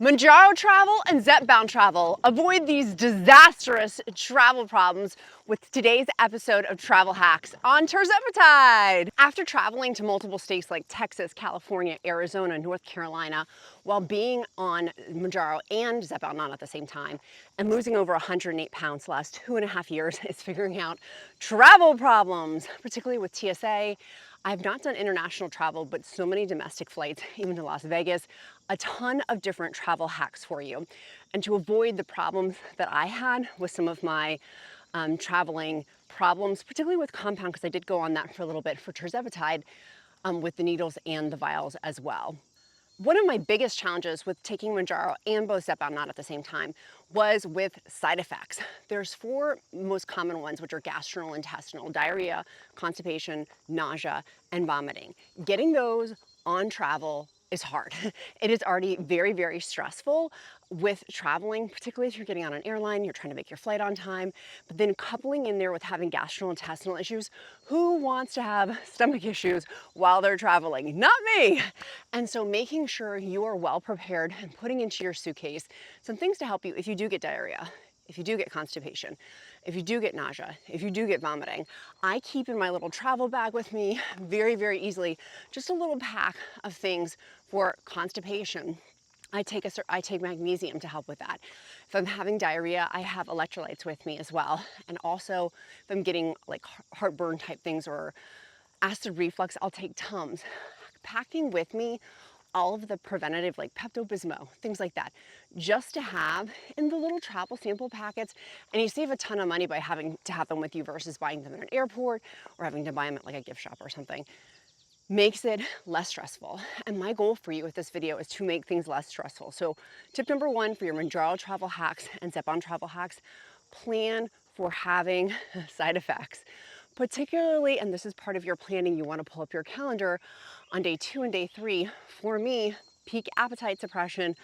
Mounjaro travel and Zepbound travel. Avoid these disastrous travel problems with today's episode of Travel Hacks on Tirzepatide. After traveling to multiple states like Texas, California, Arizona, North Carolina, while being on Mounjaro and Zepbound on at the same time, and losing over 108 pounds the last 2.5 years, is figuring out travel problems, particularly with TSA. I've not done international travel, but so many domestic flights, even to Las Vegas, a ton of different travel hacks for you. And to avoid the problems that I had with some of my traveling problems, particularly with compound, because I did go on that for a little bit for Tirzepatide with the needles and the vials as well. One of my biggest challenges with taking Mounjaro and both Zepbound not at the same time was with side effects. There's 4 most common ones, which are gastrointestinal: diarrhea, constipation, nausea, and vomiting. Getting those on travel is hard. It is already very, very stressful with traveling, particularly if you're getting on an airline, you're trying to make your flight on time, but then coupling in there with having gastrointestinal issues. Who wants to have stomach issues while they're traveling? Not me. And so making sure you are well prepared and putting into your suitcase some things to help you if you do get diarrhea, if you do get constipation, if you do get nausea, if you do get vomiting. I keep in my little travel bag with me very, very easily just a little pack of things for constipation. I take magnesium to help with that. If I'm having diarrhea, I have electrolytes with me as well. And also if I'm getting like heartburn type things or acid reflux, I'll take Tums. Packing with me all of the preventative, like Pepto-Bismol, things like that, just to have in the little travel sample packets. And you save a ton of money by having to have them with you versus buying them at an airport or having to buy them at like a gift shop or something. Makes it less stressful. And my goal for you with this video is to make things less stressful. So tip number 1 for your Mounjaro travel hacks and Zepbound travel hacks: plan for having side effects. Particularly, and this is part of your planning, you want to pull up your calendar on day 2 and day 3. For me, peak appetite suppression,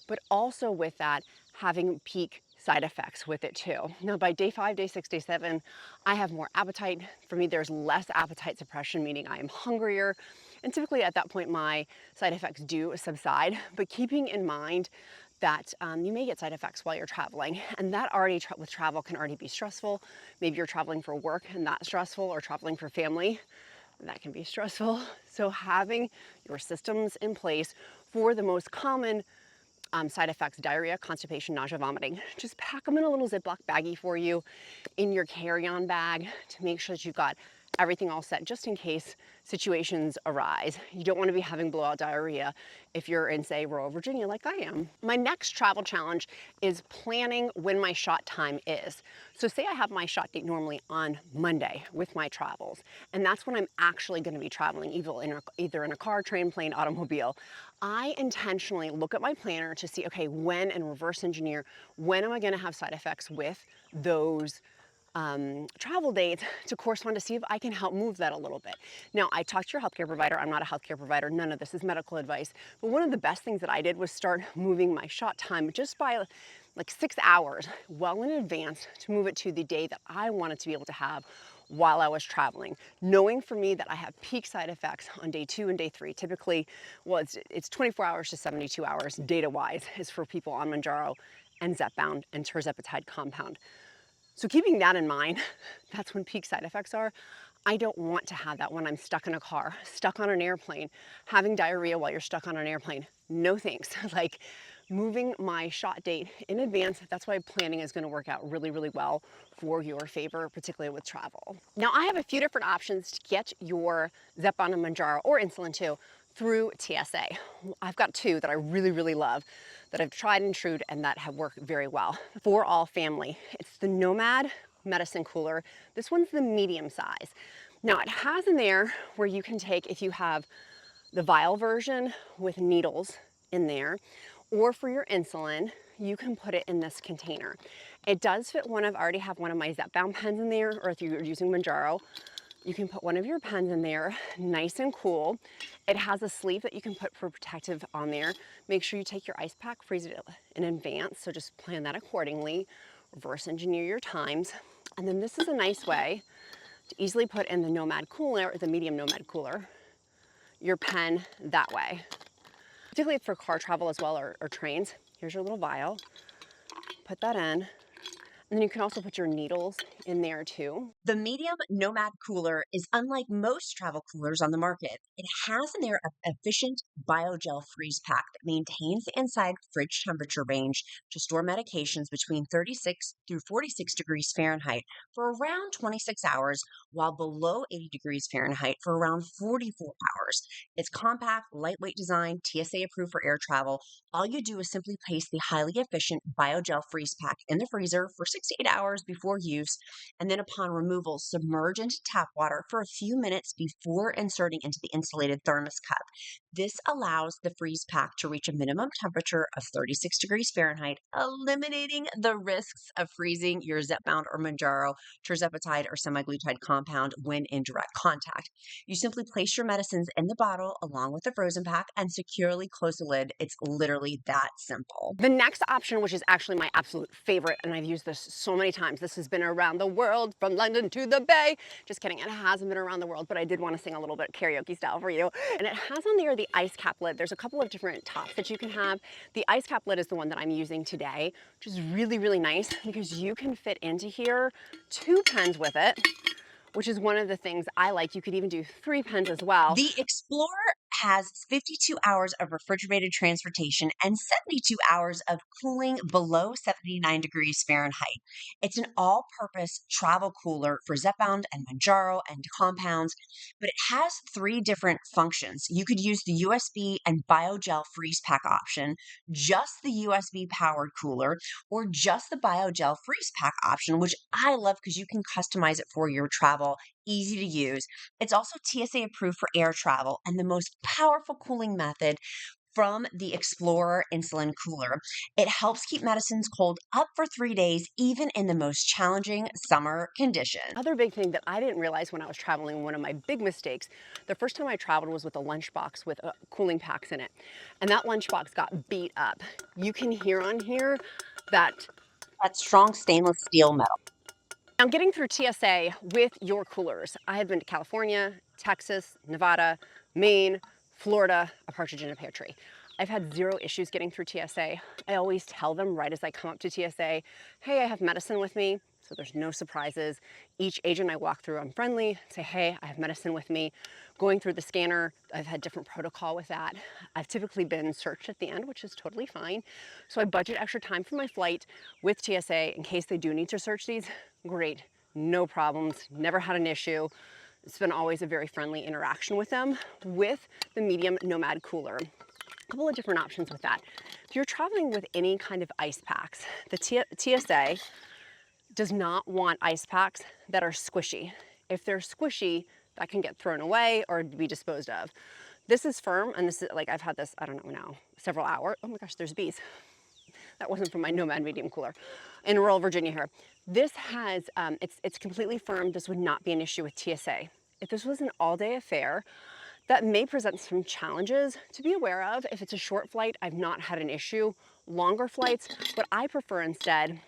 but also with that, having peak side effects with it too. Now by day 5, day 6, day 7, I have more appetite. For me, there's less appetite suppression, meaning I am hungrier. And typically at that point, my side effects do subside, but keeping in mind that you may get side effects while you're traveling, and that already with travel can already be stressful. Maybe you're traveling for work and that's stressful, or traveling for family, that can be stressful. So having your systems in place for the most common side effects: diarrhea, constipation, nausea, vomiting. Just pack them in a little Ziploc baggie for you in your carry-on bag to make sure that you've got everything all set just in case situations arise. You don't want to be having blowout diarrhea if you're in, say, rural Virginia like I am. My next travel challenge is planning when my shot time is. So say I have my shot date normally on Monday with my travels, and that's when I'm actually going to be traveling, either in a car, train, plane, automobile. I intentionally look at my planner to see, okay, when, and reverse engineer, when am I going to have side effects with those travel dates to correspond, to see if I can help move that a little bit. Now, I talked to your healthcare provider. I'm not a healthcare provider. None of this is medical advice. But one of the best things that I did was start moving my shot time just by like 6 hours well in advance to move it to the day that I wanted to be able to have while I was traveling, knowing for me that I have peak side effects on day 2 and day 3. Typically, well, it's 24 hours to 72 hours data-wise is for people on Mounjaro and Zepbound and Tirzepatide compound. So keeping that in mind, that's when peak side effects are. I don't want to have that when I'm stuck in a car, stuck on an airplane, having diarrhea while you're stuck on an airplane. No thanks. Like, moving my shot date in advance, that's why planning is going to work out really, really well for your favor, particularly with travel. Now, I have a few different options to get your Zepbound and Mounjaro, or insulin too, through TSA. I've got 2 that I really, really love, that I've tried and true and that have worked very well. 4ALLFAMILY. It's the Nomad medicine cooler. This one's the medium size. Now it has in there where you can take, if you have the vial version with needles in there, or for your insulin, you can put it in this container. It does fit I already have one of my Zepbound pens in there, or if you're using Mounjaro, you can put one of your pens in there, nice and cool. It has a sleeve that you can put for protective on there. Make sure you take your ice pack, freeze it in advance, so just plan that accordingly. Reverse engineer your times. And then this is a nice way to easily put in the Nomad cooler, or the medium Nomad cooler, your pen that way. particularly for car travel as well, or trains. Here's your little vial. Put that in. And then you can also put your needles in there too. The medium Nomad cooler is unlike most travel coolers on the market. It has in there an efficient biogel freeze pack that maintains the inside fridge temperature range to store medications between 36 through 46 degrees Fahrenheit for around 26 hours, while below 80 degrees Fahrenheit for around 44 hours. It's compact, lightweight design, TSA approved for air travel. All you do is simply place the highly efficient biogel freeze pack in the freezer for 6 to 8 hours before use, and then upon removal, submerge into tap water for a few minutes before inserting into the insulated thermos cup. This allows the freeze pack to reach a minimum temperature of 36 degrees Fahrenheit, eliminating the risks of freezing your Zepbound or Mounjaro, Tirzepatide, or semaglutide compound when in direct contact. You simply place your medicines in the bottle along with the frozen pack and securely close the lid. It's literally that simple. The next option, which is actually my absolute favorite, and I've used this so many times. This has been around the world, from London to the Bay. Just kidding, it hasn't been around the world, but I did want to sing a little bit karaoke style for you. And it has on there the ice cap lid. There's a couple of different tops that you can have. The ice cap lid is the one that I'm using today, which is really, really nice because you can fit into here 2 pens with it, which is one of the things I like. You could even do 3 pens as well. The Explorer has 52 hours of refrigerated transportation and 72 hours of cooling below 79 degrees Fahrenheit. It's an all-purpose travel cooler for Zepbound and Mounjaro and compounds, but it has 3 different functions. You could use the USB and biogel freeze pack option, just the USB powered cooler, or just the biogel freeze pack option, which I love because you can customize it for your travel. Easy to use. It's also TSA approved for air travel and the most powerful cooling method from the Explorer insulin cooler. It helps keep medicines cold up for 3 days, even in the most challenging summer conditions. Other big thing that I didn't realize when I was traveling, one of my big mistakes, the first time I traveled was with a lunchbox with cooling packs in it. And that lunchbox got beat up. You can hear on here that That strong stainless steel metal. now, getting through TSA with your coolers. I had been to California, Texas, Nevada, Maine, Florida, a partridge in a pear tree. I've had 0 issues getting through TSA. I always tell them right as I come up to TSA, hey, I have medicine with me, so there's no surprises. Each agent I walk through, I'm friendly, say, hey, I have medicine with me. Going through the scanner, I've had different protocol with that. I've typically been searched at the end, which is totally fine. So I budget extra time for my flight with TSA in case they do need to search these. Great, no problems, never had an issue. It's been always a very friendly interaction with them. With the medium Nomad cooler, a couple of different options with that. If you're traveling with any kind of ice packs, the TSA does not want ice packs that are squishy. If they're squishy, that can get thrown away or be disposed of. This is firm, and this is like, I've had this, I don't know now, several hours. Oh my gosh, there's bees. That wasn't from my Nomad medium cooler in rural Virginia here. This has, it's completely firm. This would not be an issue with TSA. If this was an all-day affair, that may present some challenges to be aware of. If it's a short flight, I've not had an issue. Longer flights, what I prefer instead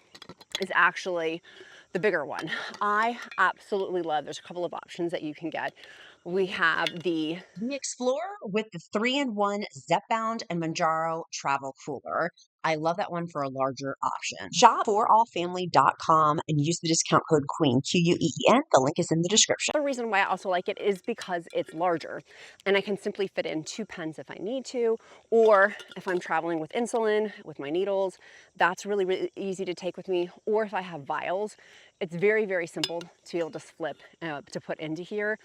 is actually the bigger one. I absolutely love, there's a couple of options that you can get. We have the Explorer with the 3-in-1 Zepbound and Mounjaro travel cooler. I love that one for a larger option. Shop 4ALLFAMILY.com and use the discount code QUEEN, QUEEN. The link is in the description. The reason why I also like it is because it's larger and I can simply fit in 2 pens if I need to, or if I'm traveling with insulin, with my needles, that's really, really easy to take with me. Or if I have vials, it's very, very simple to be able to flip to put into here.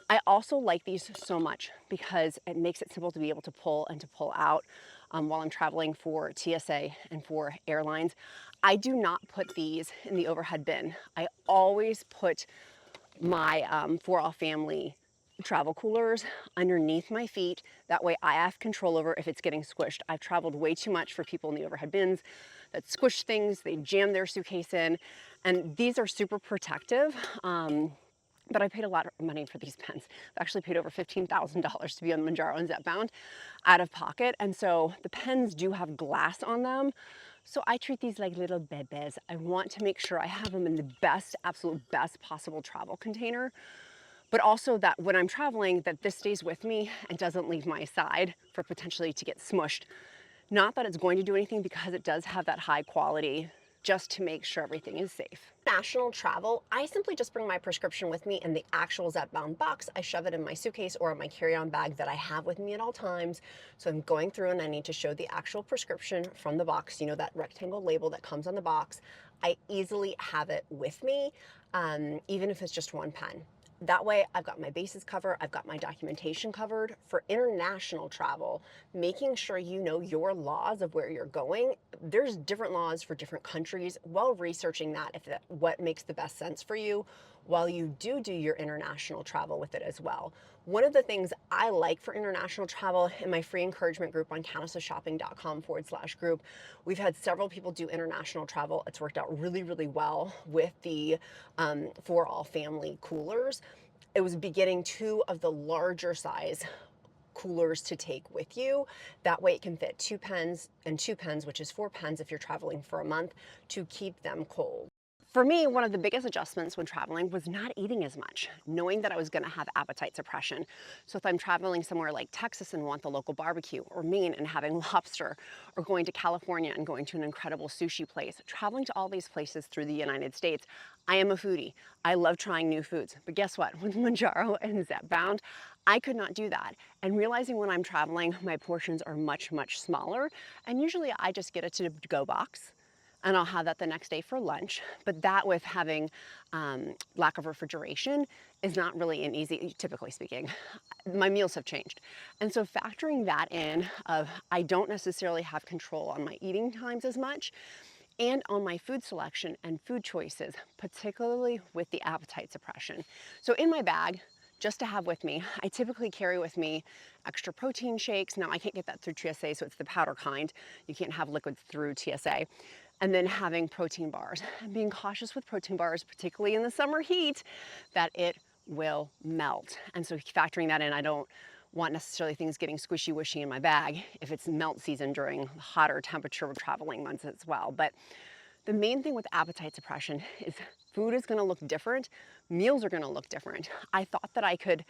I also like these so much because it makes it simple to be able to pull and to pull out while I'm traveling for TSA and for airlines. I do not put these in the overhead bin. I always put my 4ALLFAMILY travel coolers underneath my feet. That way I have control over if it's getting squished. I've traveled way too much for people in the overhead bins that squish things, they jam their suitcase in, and these are super protective. But I paid a lot of money for these pens. I actually paid over $15,000 to be on Mounjaro and Zepbound out of pocket. And so the pens do have glass on them. So I treat these like little bebes. I want to make sure I have them in the best, absolute best possible travel container. but also that when I'm traveling, that this stays with me and doesn't leave my side for potentially to get smushed. Not that it's going to do anything, because it does have that high quality, just to make sure everything is safe. National travel, I simply just bring my prescription with me in the actual Zepbound box. I shove it in my suitcase or in my carry-on bag that I have with me at all times. So I'm going through and I need to show the actual prescription from the box, you know, that rectangle label that comes on the box. I easily have it with me, even if it's just one pen. That way I've got my bases covered, I've got my documentation covered. For international travel, making sure you know your laws of where you're going. There's different laws for different countries. While researching that, what makes the best sense for you, while you do your international travel with it as well. One of the things I like for international travel, in my free encouragement group on countessofshopping.com/group, we've had several people do international travel. It's worked out really, really well with the 4ALLFAMILY coolers. It was getting 2 of the larger size coolers to take with you. That way it can fit 2 pens and 2 pens, which is 4 pens if you're traveling for a month, to keep them cold. For me, one of the biggest adjustments when traveling was not eating as much, knowing that I was going to have appetite suppression. So if I'm traveling somewhere like Texas and want the local barbecue, or Maine and having lobster, or going to California and going to an incredible sushi place, traveling to all these places through the United States, I am a foodie. I love trying new foods. But guess what? With Mounjaro and Zepbound, I could not do that. And realizing when I'm traveling, my portions are much, much smaller. And usually I just get a to-go box, and I'll have that the next day for lunch. But that, with having lack of refrigeration, is not really an easy, typically speaking. My meals have changed. And so factoring that in, of I don't necessarily have control on my eating times as much, and on my food selection and food choices, particularly with the appetite suppression. So in my bag, just to have with me, I typically carry with me extra protein shakes. Now I can't get that through TSA, so it's the powder kind. You can't have liquids through TSA. And then having protein bars, and being cautious with protein bars, particularly in the summer heat, that it will melt. And so factoring that in, I don't want necessarily things getting squishy-wishy in my bag if it's melt season during hotter temperature traveling months as well. But the main thing with appetite suppression is food is gonna look different, meals are gonna look different. I thought that I could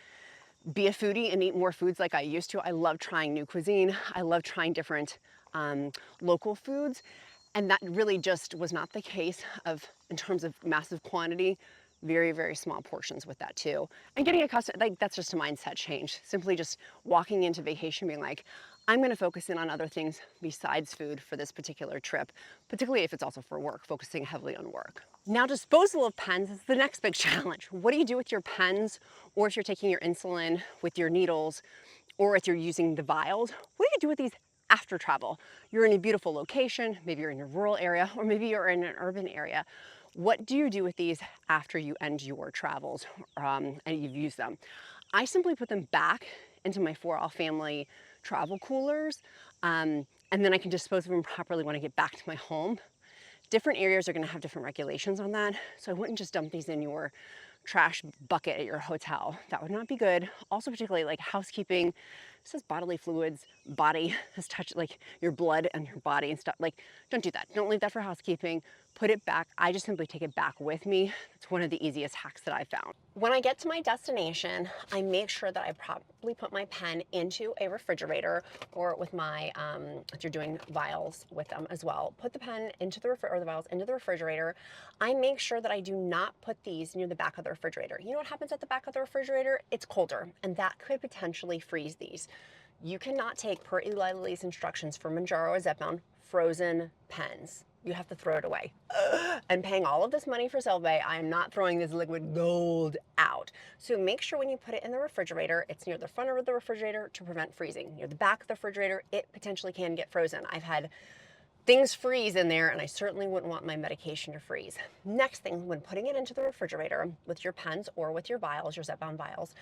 be a foodie and eat more foods like I used to. I love trying new cuisine. I love trying different local foods. And that really just was not the case in terms of massive quantity, very, very small portions with that too. And getting accustomed, like, that's just a mindset change. Simply just walking into vacation being like, I'm gonna focus in on other things besides food for this particular trip, particularly if it's also for work, focusing heavily on work. Now, disposal of pens is the next big challenge. What do you do with your pens, or if you're taking your insulin with your needles, or if you're using the vials? What do you do with these after travel? You're in a beautiful location, maybe you're in a rural area, or maybe you're in an urban area. What do you do with these after you end your travels and you've used them? I simply put them back into my 4ALLFAMILY travel coolers, and then I can dispose of them properly when I get back to my home. Different areas are going to have different regulations on that, so I wouldn't just dump these in your trash bucket at your hotel. That would not be good. Also, particularly like housekeeping, it says bodily fluids, body has touched, like your blood and your body and stuff. Like, don't do that. Don't leave that for housekeeping. Put it back. I just simply take it back with me. It's one of the easiest hacks that I found. When I get to my destination, I make sure that I probably put my pen into a refrigerator, or with my, if you're doing vials with them as well, put the pen into the vials into the refrigerator. I make sure that I do not put these near the back of the refrigerator. You know what happens at the back of the refrigerator? It's colder, and that could potentially freeze these. You cannot take, per Eli Lilly's instructions for Mounjaro or Zepbound, frozen pens. You have to throw it away. And paying all of this money for Solvay, I am not throwing this liquid gold out. So make sure when you put it in the refrigerator, it's near the front of the refrigerator to prevent freezing. Near the back of the refrigerator, it potentially can get frozen. I've had things freeze in there, and I certainly wouldn't want my medication to freeze. Next thing, when putting it into the refrigerator with your pens or with your vials, your Zepbound vials,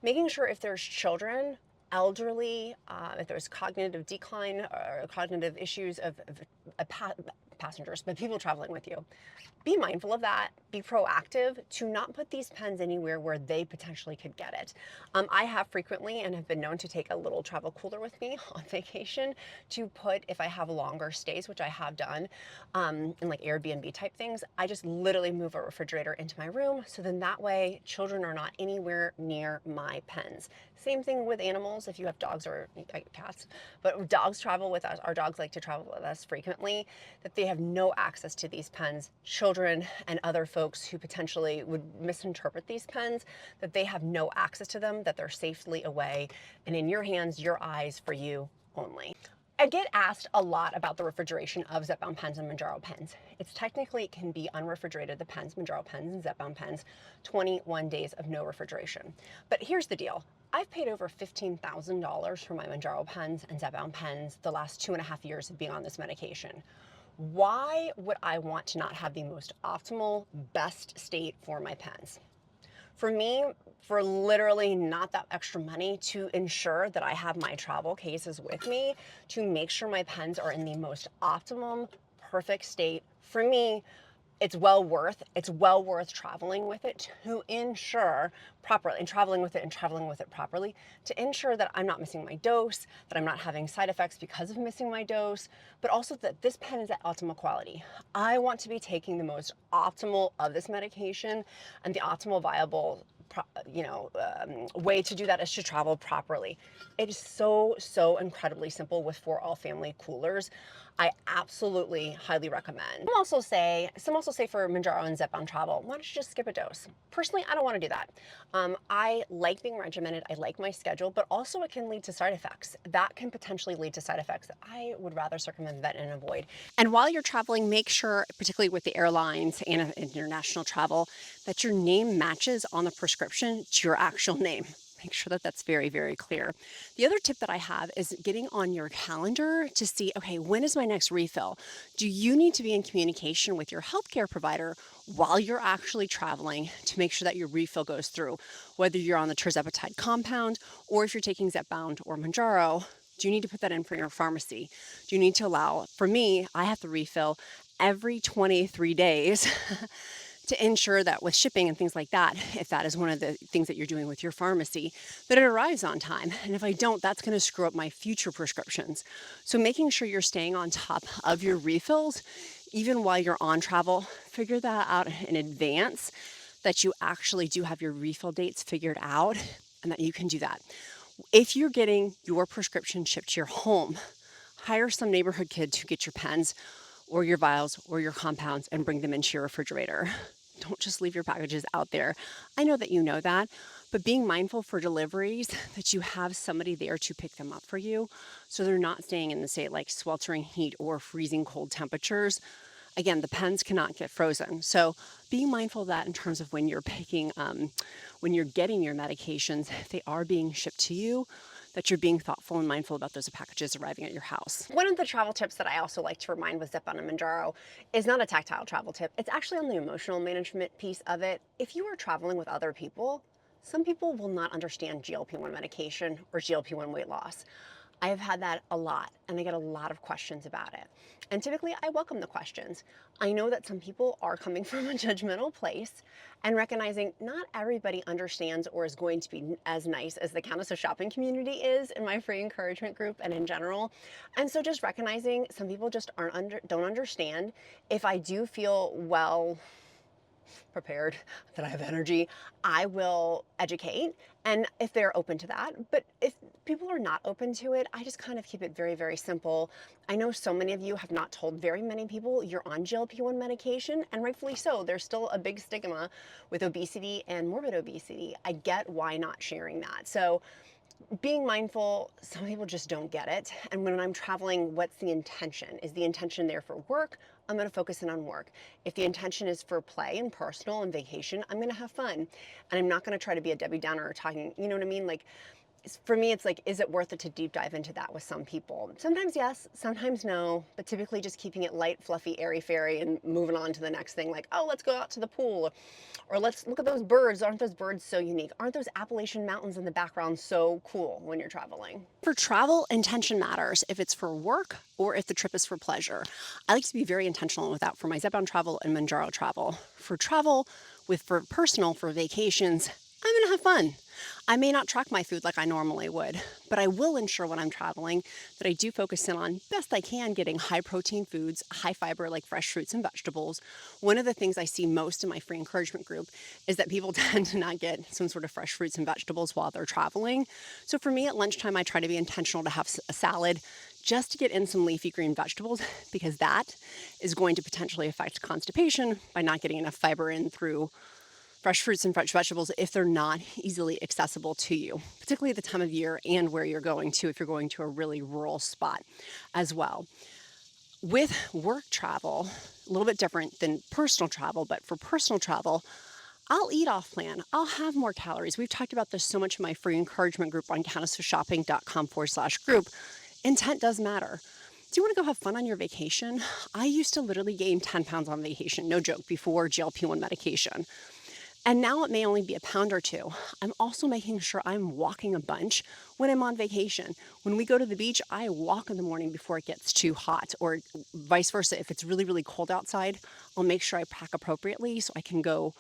making sure if there's children, elderly, if there's cognitive decline or cognitive issues of passengers, but people traveling with you. Be mindful of that. Be proactive to not put these pens anywhere where they potentially could get it. I have frequently and have been known to take a little travel cooler with me on vacation to put, if I have longer stays, which I have done, in like Airbnb type things, I just literally move a refrigerator into my room. So then that way children are not anywhere near my pens. Same thing with animals, if you have dogs or cats, but dogs travel with us, our dogs like to travel with us frequently, that they have no access to these pens. Children and other folks who potentially would misinterpret these pens, that they have no access to them, that they're safely away and in your hands, your eyes, for you only. I get asked a lot about the refrigeration of Zepbound pens and Mounjaro pens. It's technically, it can be unrefrigerated, the pens, Mounjaro pens and Zepbound pens, 21 days of no refrigeration. But here's the deal. I've paid over $15,000 for my Mounjaro pens and Zepbound pens the last 2.5 years of being on this medication. Why would I want to not have the most optimal, best state for my pens? For me, for literally not that extra money, to ensure that I have my travel cases with me, to make sure my pens are in the most optimum, perfect state, for me, it's well worth traveling with it to ensure properly, and traveling with it properly, to ensure that I'm not missing my dose, that I'm not having side effects because of missing my dose, but also that this pen is at optimal quality. I want to be taking the most optimal of this medication, and the optimal viable way to do that is to travel properly. It is so incredibly simple with 4ALLFAMILY coolers. I absolutely highly recommend. Some also say for Mounjaro and Zepbound travel, why don't you just skip a dose? Personally, I don't want to do that. I like being regimented. I like my schedule, but also it can lead to side effects. That can potentially lead to side effects that I would rather circumvent and avoid. And while you're traveling, make sure, particularly with the airlines and international travel, that your name matches on the prescription to your actual name. Make sure that that's very clear. The other tip that I have is getting on your calendar to see, okay, when is my next refill? Do you need to be in communication with your healthcare provider while you're actually traveling to make sure that your refill goes through? Whether you're on the Tirzepatide compound or if you're taking Zepbound or Mounjaro, do you need to put that in for your pharmacy? Do you need to allow, for me, I have to refill every 23 days to ensure that with shipping and things like that, if that is one of the things that you're doing with your pharmacy, that it arrives on time. And if I don't, that's going to screw up my future prescriptions. So making sure you're staying on top of your refills, even while you're on travel, figure that out in advance, that you actually do have your refill dates figured out and that you can do that. If you're getting your prescription shipped to your home, hire some neighborhood kid to get your pens or your vials or your compounds and bring them into your refrigerator. Don't just leave your packages out there. I know that you know that, but being mindful for deliveries that you have somebody there to pick them up for you so they're not staying in the say like sweltering heat or freezing cold temperatures. Again, the pens cannot get frozen. So being mindful of that in terms of when you're picking, when you're getting your medications, they are being shipped to you, that you're being thoughtful and mindful about those packages arriving at your house. One of the travel tips that I also like to remind with Zepbound and Mounjaro is not a tactile travel tip. It's actually on the emotional management piece of it. If you are traveling with other people, some people will not understand GLP-1 medication or GLP-1 weight loss. I have had that a lot, and I get a lot of questions about it. And typically, I welcome the questions. I know that some people are coming from a judgmental place and recognizing not everybody understands or is going to be as nice as the Countess of Shopping community is in my free encouragement group and in general. And so just recognizing some people just don't understand. If I do feel well prepared, that I have energy, I will educate. And if they're open to that, but if people are not open to it, I just kind of keep it very simple. I know so many of you have not told very many people you're on GLP-1 medication, and rightfully so. There's still a big stigma with obesity and morbid obesity. I get why not sharing that. So being mindful, some people just don't get it. And when I'm traveling, what's the intention? Is the intention there for work? I'm going to focus in on work. If the intention is for play and personal and vacation, I'm going to have fun. And I'm not going to try to be a Debbie Downer talking, you know what I mean? Like, for me, it's like, is it worth it to deep dive into that with some people? Sometimes yes, sometimes no, but typically just keeping it light, fluffy, airy-fairy and moving on to the next thing, like, oh, let's go out to the pool, or let's look at those birds. Aren't those birds so unique? Aren't those Appalachian mountains in the background so cool when you're traveling? For travel, intention matters, if it's for work or if the trip is for pleasure. I like to be very intentional with that for my Zepbound travel and Mounjaro travel. For travel, for personal, for vacations, I'm gonna have fun. I may not track my food like I normally would, but I will ensure when I'm traveling that I do focus in on best I can getting high protein foods, high fiber like fresh fruits and vegetables. One of the things I see most in my free encouragement group is that people tend to not get some sort of fresh fruits and vegetables while they're traveling. So for me at lunchtime, I try to be intentional to have a salad just to get in some leafy green vegetables, because that is going to potentially affect constipation by not getting enough fiber in through fresh fruits and fresh vegetables if they're not easily accessible to you, particularly at the time of year and where you're going to, if you're going to a really rural spot as well. With work travel, a little bit different than personal travel, but for personal travel, I'll eat off plan. I'll have more calories. We've talked about this so much in my free encouragement group on countessofshopping.com/group. Intent does matter. Do you want to go have fun on your vacation? I used to literally gain 10 pounds on vacation, no joke, before GLP-1 medication. And now it may only be a pound or two. I'm also making sure I'm walking a bunch when I'm on vacation. When we go to the beach, I walk in the morning before it gets too hot, or vice versa. If it's really, really cold outside, I'll make sure I pack appropriately so I can go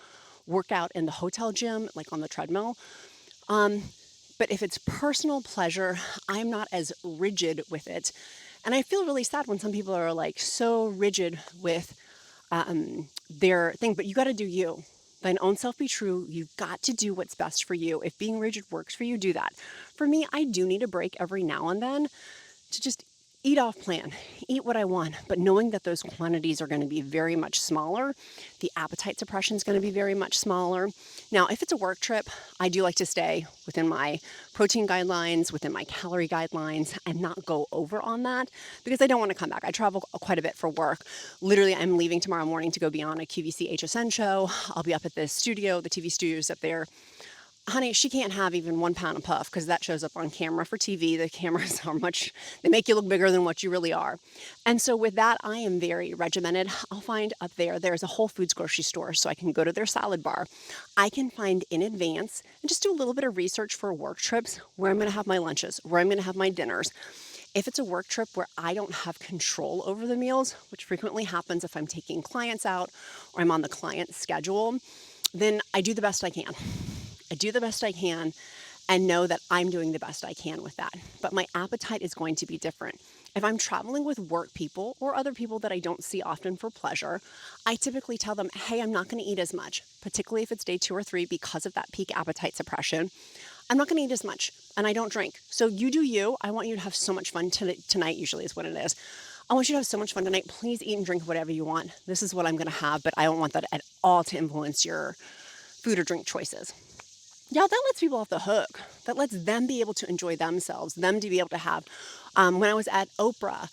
work out in the hotel gym, like on the treadmill. But if it's personal pleasure, I'm not as rigid with it. And I feel really sad when some people are like so rigid with their thing, but you got to do you. Thine own self be true. You've got to do what's best for you. If being rigid works for you, do that. For me, I do need a break every now and then to just eat off plan, eat what I want, but knowing that those quantities are going to be very much smaller. The appetite suppression is going to be very much smaller. Now, if it's a work trip, I do like to stay within my protein guidelines, within my calorie guidelines, and not go over on that, because I don't want to come back. I travel quite a bit for work. Literally, I'm leaving tomorrow morning to go be on a QVC HSN show. I'll be up at the studio, the TV studios up there. Honey, she can't have even 1 pound of puff because that shows up on camera for TV. The cameras are they make you look bigger than what you really are. And so with that, I am very regimented. I'll find up there's a Whole Foods grocery store, so I can go to their salad bar. I can find in advance and just do a little bit of research for work trips where I'm going to have my lunches, where I'm going to have my dinners. If it's a work trip where I don't have control over the meals, which frequently happens if I'm taking clients out or I'm on the client schedule, then I do the best I can. I do the best I can and know that I'm doing the best I can with that. But my appetite is going to be different. If I'm traveling with work people or other people that I don't see often for pleasure, I typically tell them, hey, I'm not going to eat as much, particularly if it's day 2 or 3 because of that peak appetite suppression. I'm not going to eat as much, and I don't drink. So you do you. I want you to have so much fun tonight, usually is what it is. I want you to have so much fun tonight. Please eat and drink whatever you want. This is what I'm going to have, but I don't want that at all to influence your food or drink choices. Yeah, that lets people off the hook. That lets them be able to enjoy themselves, them to be able to have. When I was at Oprah,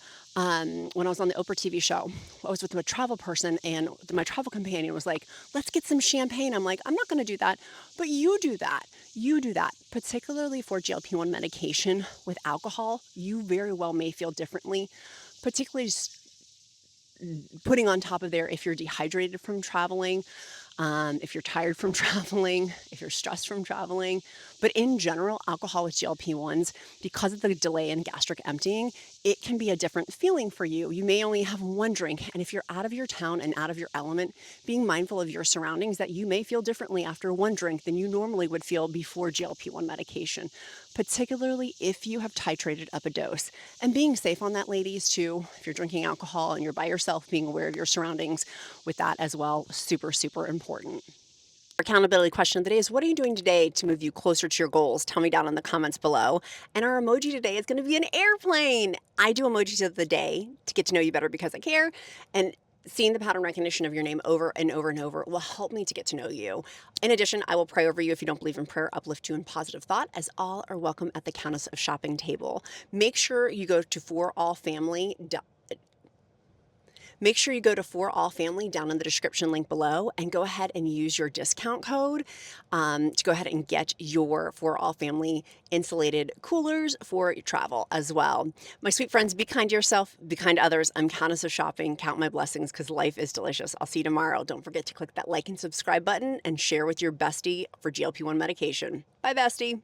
when I was on the Oprah TV show, I was with a travel person, and my travel companion was like, let's get some champagne. I'm like, I'm not going to do that, but you do that. You do that. Particularly for GLP-1 medication with alcohol, you very well may feel differently, particularly putting on top of there if you're dehydrated from traveling, if you're tired from traveling, if you're stressed from traveling. But in general, alcohol with GLP-1s, because of the delay in gastric emptying, it can be a different feeling for you. You may only have one drink, and if you're out of your town and out of your element, being mindful of your surroundings, that you may feel differently after one drink than you normally would feel before GLP-1 medication, particularly if you have titrated up a dose. And being safe on that, ladies, too. If you're drinking alcohol and you're by yourself, being aware of your surroundings with that as well, super, super important. Accountability question of the day is, what are you doing today to move you closer to your goals? Tell me down in the comments below. And our emoji today is going to be an airplane. I do emojis of the day to get to know you better because I care. And seeing the pattern recognition of your name over and over and over will help me to get to know you. In addition, I will pray over you if you don't believe in prayer, uplift you in positive thought, as all are welcome at the Countess of Shopping table. Make sure you go to 4ALLFAMILY. Make sure you go to 4ALLFAMILY down in the description link below and go ahead and use your discount code to go ahead and get your 4ALLFAMILY insulated coolers for your travel as well. My sweet friends, be kind to yourself, be kind to others. I'm Countess of Shopping. Count my blessings because life is delicious. I'll see you tomorrow. Don't forget to click that like and subscribe button and share with your bestie for GLP-1 medication. Bye, bestie.